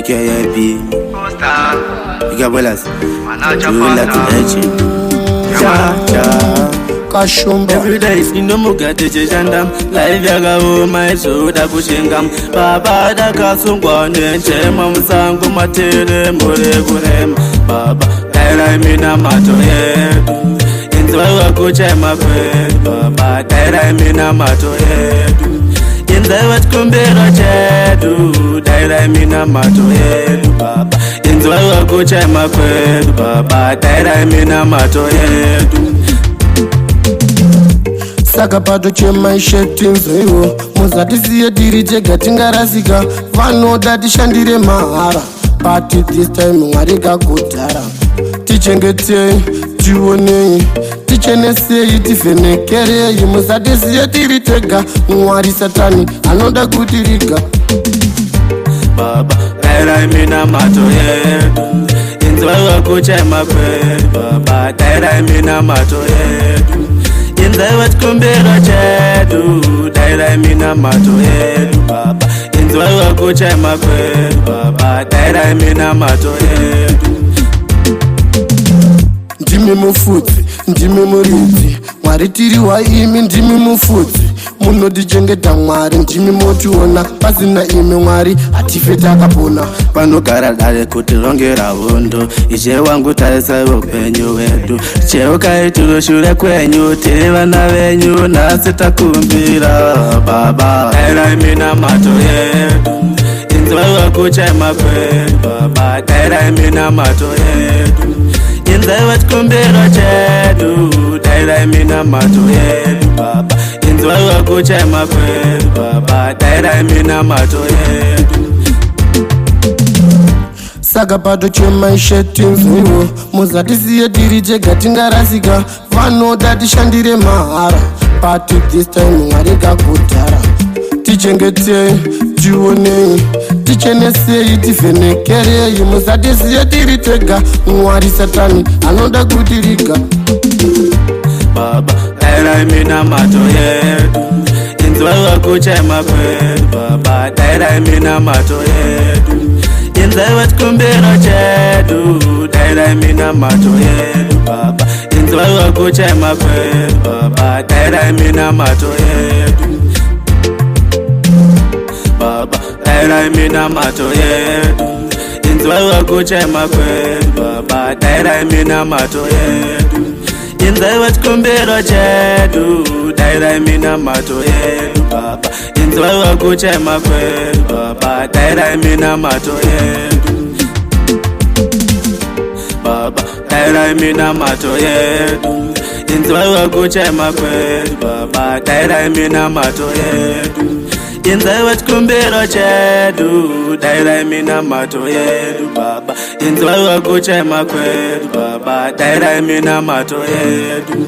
KIB. Igabuelas. Every day is in the Mugate Jandam, live Yaga, my soda Kushingam, Baba da Kasungwan, Chemam Sangu Matere, Muregurem, Baba, Dairai Minamato, in the Kuchema, Baba, Dairai Minamato, in the Wat Kumbera Jedu, Dairai Minamato, Baba, in the Kuchema, Baba, Dairai Minamato, Saka pato chemaisha tinzoiwo muzatisiye tiri chega tingarasika vanoda tishandire mahara but this time mwari kakudhara tichengetei tionei tichenesei tivhenekerei muzatisiye tiri tega mwari satani anoda kutiriga Baba Dairai Minamato yedu inzwa kuchema kwedu Baba Dairai Minamato yedu in the Wat Kumbera Jedu, Dairai Minamato yedu Baba in the Kuchema kwedu Baba Dairai Minamato yedu ndimi mufudzi ndimi muridzi mwari tiri waimi ndimi mufudzi munotichengeta mwari ndimi motiona pasina imi mwari hatife takapona panogara dare kuti rongera hondo ishe wangu tarisa upenyu hwedu cheukaitiro shure kwenyu tiri vana venyu nhasi takumbira Baba Dairai Minamato yedu inzwa kuchema kwedu Baba Dairai Minamato yedu inzwa Wat Kumbera Jedu Dairai Minamato yedu Baba inzwa kuchema kwedu Baba Dairai Minamato yedu saka pato chemaisha tinzoiwo muzatisiye tiri chega tingarasika vanoda tishandire mahara but this time mwari kakudhara tichengetei tionei tichenesei tivhenekerei muzatisiye tiri tega mwari satani anoda kutiriga Baba Dairai Minamato yedu inzwa kuchema kwedu Baba Dairai Minamato yedu inzwa Wat Kumbera Jedu Dairai Minamato yedu Baba inzwa kuchema kwedu Baba Dairai Minamato yedu Baba Dairai Minamato yedu inzwa kuchema kwedu Baba Dairai Minamato yedu inzwa Wat Kumbera Jedu Dairai Minamato yedu Baba inzwa kuchema kwedu Baba Dairai Minamato yedu Baba Dairai Minamato yedu inzwa kuchema kwedu Baba Dairai Minamato yedu inzwa Wat Kumbera Jedu Dairai Minamato yedu Baba inzwa kuchema kwedu Baba Dairai Minamato yedu